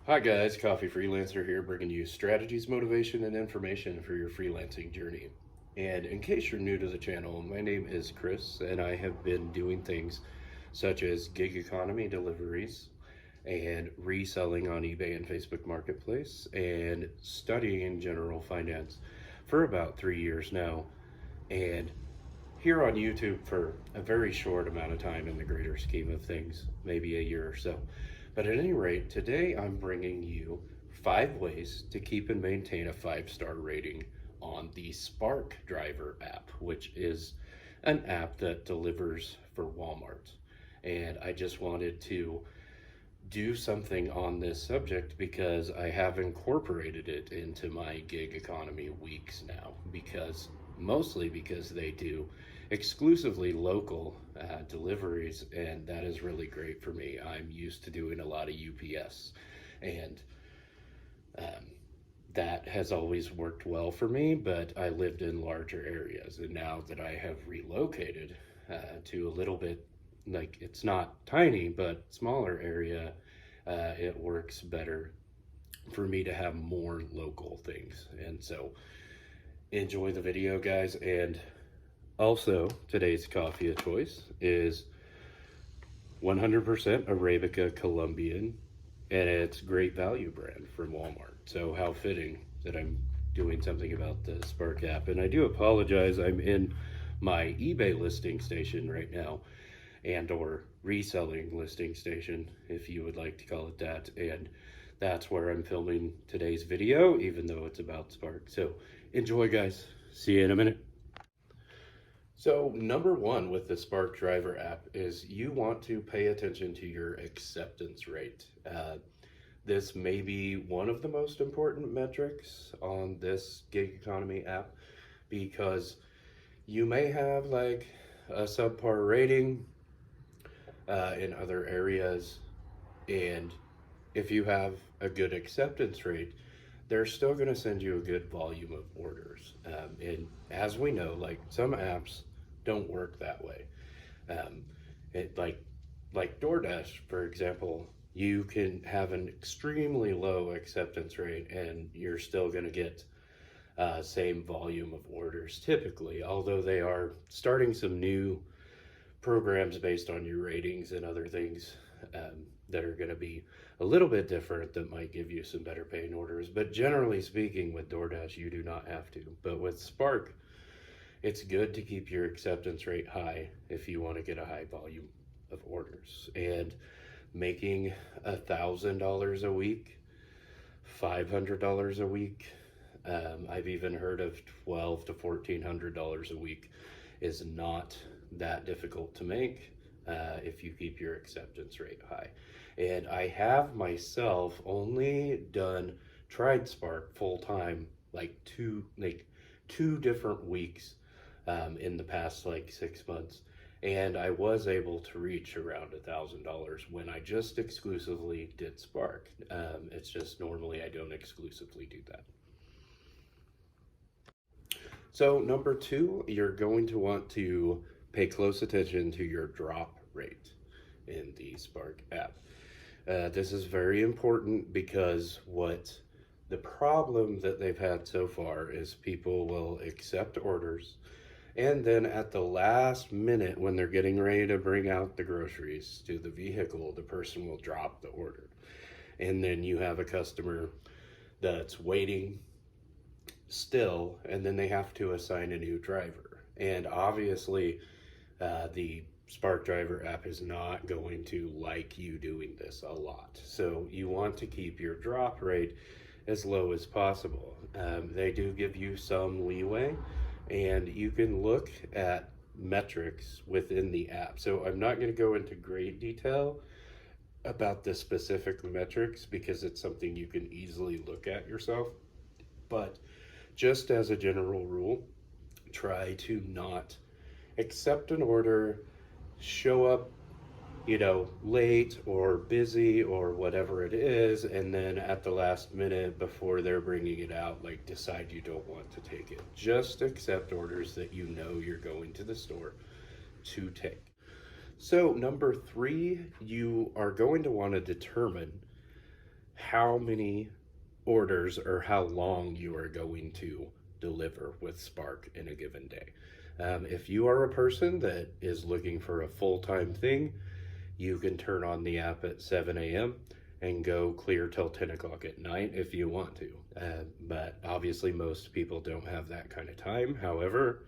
Hi guys, Coffee Freelancer here, bringing you strategies, motivation, and information for your freelancing journey. And in case you're new to the channel, my name is Chris, and I have been doing things such as gig economy deliveries and reselling on eBay and Facebook Marketplace and studying general finance for about 3 years now. And here on YouTube for a very short amount of time in the greater scheme of things, maybe a year or so. But at any rate, today I'm bringing you 5 ways to keep and maintain a 5-star rating on the Spark Driver app, which is an app that delivers for Walmart. And I just wanted to do something on this subject because I have incorporated it into my gig economy weeks now, because mostly because they do exclusively local deliveries, and that is really great for me. I'm used to doing a lot of UPS, and um, that has always worked well for me, but I lived in larger areas, and now that I have relocated to a little bit, like, it's not tiny but smaller area, it works better for me to have more local things. And so enjoy the video, guys. And also, today's coffee of choice is 100% Arabica Colombian, and it's great value brand from Walmart. So how fitting that I'm doing something about the Spark app. And I do apologize, I'm in my eBay listing station right now, and or reselling listing station, if you would like to call it that. And that's where I'm filming today's video, even though it's about Spark. So enjoy, guys. See you in a minute. So number one with the Spark Driver app is you want to pay attention to your acceptance rate. This may be one of the most important metrics on this gig economy app, because you may have like a subpar rating in other areas, and if you have a good acceptance rate, they're still going to send you a good volume of orders. And as we know, like, some apps don't work that way. Um, it like DoorDash, for example, you can have an extremely low acceptance rate and you're still going to get same volume of orders typically, although they are starting some new programs based on your ratings and other things that are going to be a little bit different, that might give you some better paying orders. But generally speaking, with DoorDash, you do not have to. But with Spark, it's good to keep your acceptance rate high if you want to get a high volume of orders. And making $1,000 a week, $500 a week, I've even heard of $1,200 to $1,400 a week, is not that difficult to make if you keep your acceptance rate high. And I have myself only tried Spark full time like two different weeks in the past like 6 months, and I was able to reach around $1,000 when I just exclusively did Spark. It's just normally I don't exclusively do that. So number two, you're going to want to pay close attention to your drop rate in the Spark app. This is very important because the problem that they've had so far is people will accept orders, and then at the last minute, when they're getting ready to bring out the groceries to the vehicle, the person will drop the order. And then you have a customer that's waiting still, and then they have to assign a new driver. And obviously, the Spark Driver app is not going to like you doing this a lot. So you want to keep your drop rate as low as possible. They do give you some leeway, and you can look at metrics within the app. So I'm not going to go into great detail about the specific metrics because it's something you can easily look at yourself. But just as a general rule, try to not accept an order, show up, late or busy or whatever it is, and then at the last minute before they're bringing it out, like, decide you don't want to take it. Just accept orders that you know you're going to the store to take. So number three, you are going to want to determine how many orders or how long you are going to deliver with Spark in a given day. If you are a person that is looking for a full-time thing, you can turn on the app at 7 a.m. and go clear till 10 o'clock at night if you want to. But obviously, most people don't have that kind of time. However,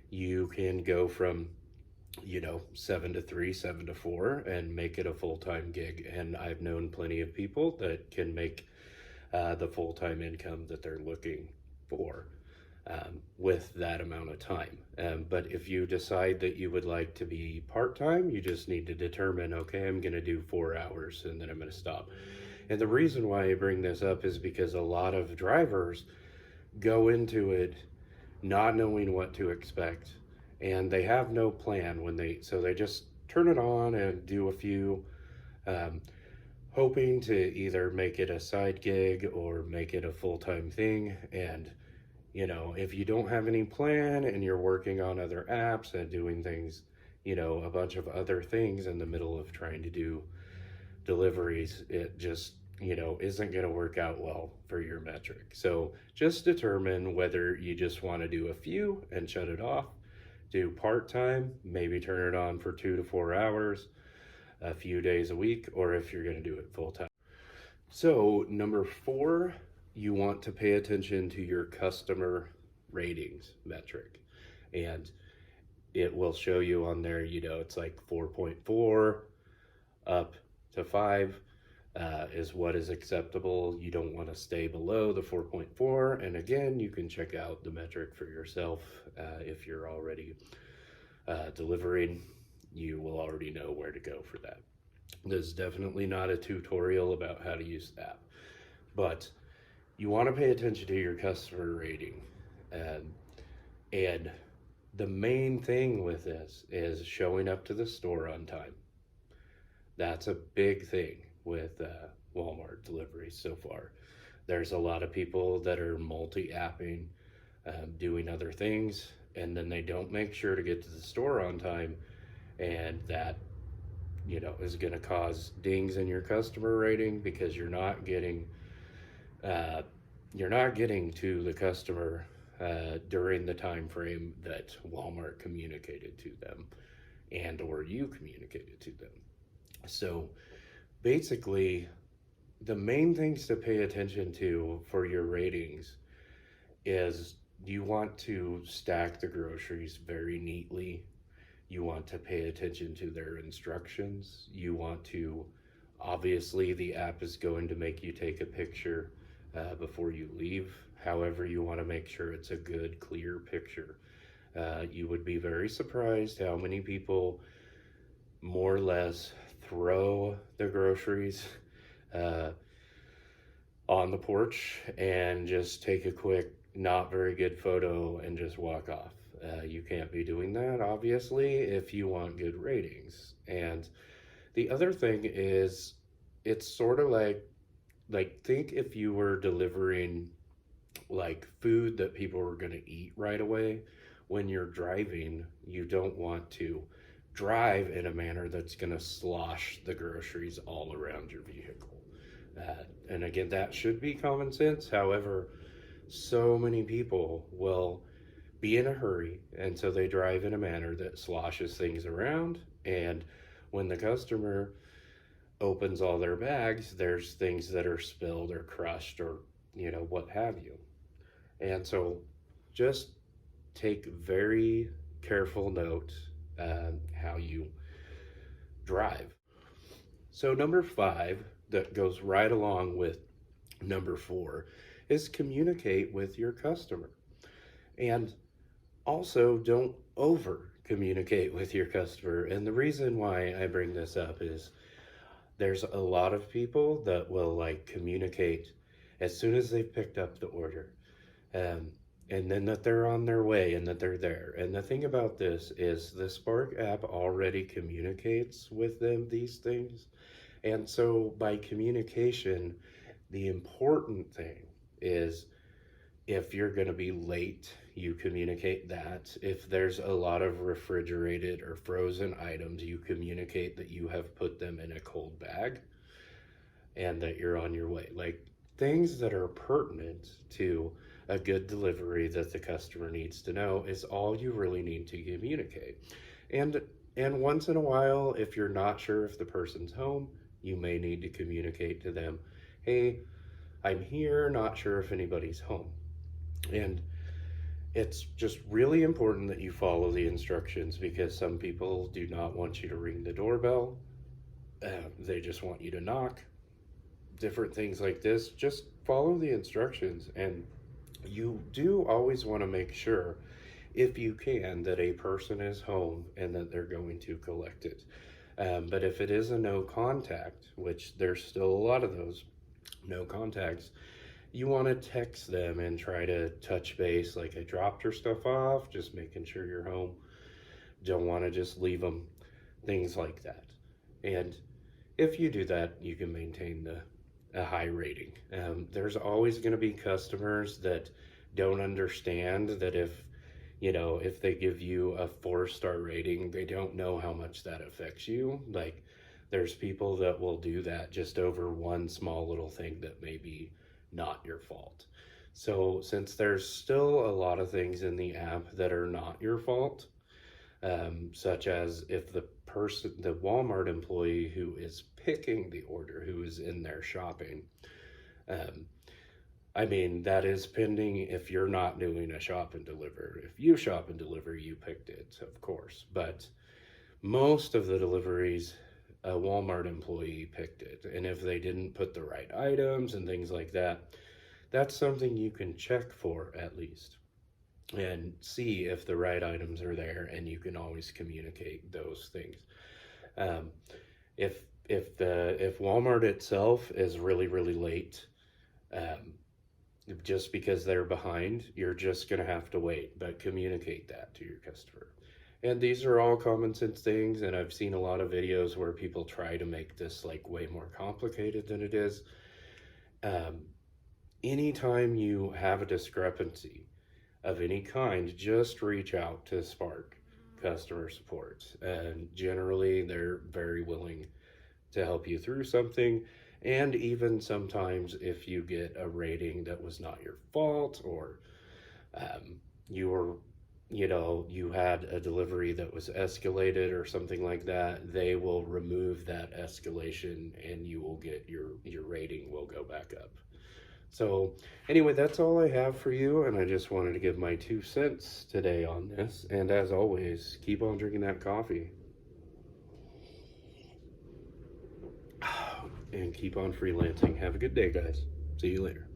you can go from 7 to 3, 7 to 4, and make it a full-time gig. And I've known plenty of people that can make the full-time income that they're looking for with that amount of time. But if you decide that you would like to be part-time, you just need to determine, okay, I'm going to do 4 hours and then I'm going to stop. And the reason why I bring this up is because a lot of drivers go into it not knowing what to expect, and they have no plan so they just turn it on and do a few, hoping to either make it a side gig or make it a full-time thing. And if you don't have any plan and you're working on other apps and doing things, a bunch of other things in the middle of trying to do deliveries, it just isn't going to work out well for your metric. So just determine whether you just want to do a few and shut it off, do part-time, maybe turn it on for 2 to 4 hours a few days a week, or if you're going to do it full-time. So number 4, you want to pay attention to your customer ratings metric, and it will show you on there, it's like 4.4 up to 5 is what is acceptable. You don't want to stay below the 4.4. And again, you can check out the metric for yourself. If you're already delivering, you will already know where to go for that. There's definitely not a tutorial about how to use the app, but you want to pay attention to your customer rating. And the main thing with this is showing up to the store on time. That's a big thing with Walmart deliveries so far. There's a lot of people that are multi-apping, doing other things, and then they don't make sure to get to the store on time, and that is going to cause dings in your customer rating because you're not getting to the customer during the time frame that Walmart communicated to them and or you communicated to them. So basically, the main things to pay attention to for your ratings is you want to stack the groceries very neatly. You want to pay attention to their instructions. You want to, obviously, the app is going to make you take a picture before you leave. However, you want to make sure it's a good, clear picture. You would be very surprised how many people more or less throw the groceries on the porch and just take a quick, not very good photo and just walk off. You can't be doing that, obviously, if you want good ratings. And the other thing is, it's sort of like think if you were delivering like food that people were going to eat right away. When you're driving, you don't want to drive in a manner that's going to slosh the groceries all around your vehicle. And again, that should be common sense. However, so many people will be in a hurry, and so they drive in a manner that sloshes things around. And when the customer opens all their bags, there's things that are spilled or crushed or what have you. And so just take very careful note how you drive. So number 5, that goes right along with number 4, is communicate with your customer. And also don't over communicate with your customer. And the reason why I bring this up is there's a lot of people that will communicate as soon as they've picked up the order. And then that they're on their way and that they're there. And the thing about this is the Spark app already communicates with them these things. And so by communication, the important thing is if you're going to be late, you communicate that. If there's a lot of refrigerated or frozen items, you communicate that you have put them in a cold bag. and that you're on your way. Like things that are pertinent to a good delivery that the customer needs to know is all you really need to communicate. And and once in a while, if you're not sure if the person's home, you may need to communicate to them, hey, I'm here, not sure if anybody's home. And it's just really important that you follow the instructions because some people do not want you to ring the doorbell. They just want you to knock. Different things like this. Just follow the instructions. And you do always want to make sure, if you can, that a person is home and that they're going to collect it. But if it is a no contact, which there's still a lot of those no contacts, you want to text them and try to touch base, like I dropped your stuff off, just making sure you're home. Don't want to just leave them, things like that. And if you do that, you can maintain a high rating. There's always going to be customers that don't understand that if they give you a 4-star rating, they don't know how much that affects you. Like there's people that will do that just over one small little thing that may be not your fault. So since there's still a lot of things in the app that are not your fault, such as if the Walmart employee who is picking the order, who is in there shopping, that is pending if you're not doing a shop and deliver. If you shop and deliver, you picked it, of course. But most of the deliveries, a Walmart employee picked it. And if they didn't put the right items and things like that, that's something you can check for at least and see if the right items are there, and you can always communicate those things. If Walmart itself is really, really late, just because they're behind, you're just going to have to wait, but communicate that to your customer. And these are all common sense things, and I've seen a lot of videos where people try to make this like way more complicated than it is. Anytime you have a discrepancy of any kind, just reach out to Spark customer support, and generally they're very willing to help you through something. And even sometimes if you get a rating that was not your fault, or you had a delivery that was escalated or something like that, they will remove that escalation and you will get your rating will go back up. So anyway, that's all I have for you, and I just wanted to give my 2 cents today on this. And as always, keep on drinking that coffee. And keep on freelancing. Have a good day, guys. See you later.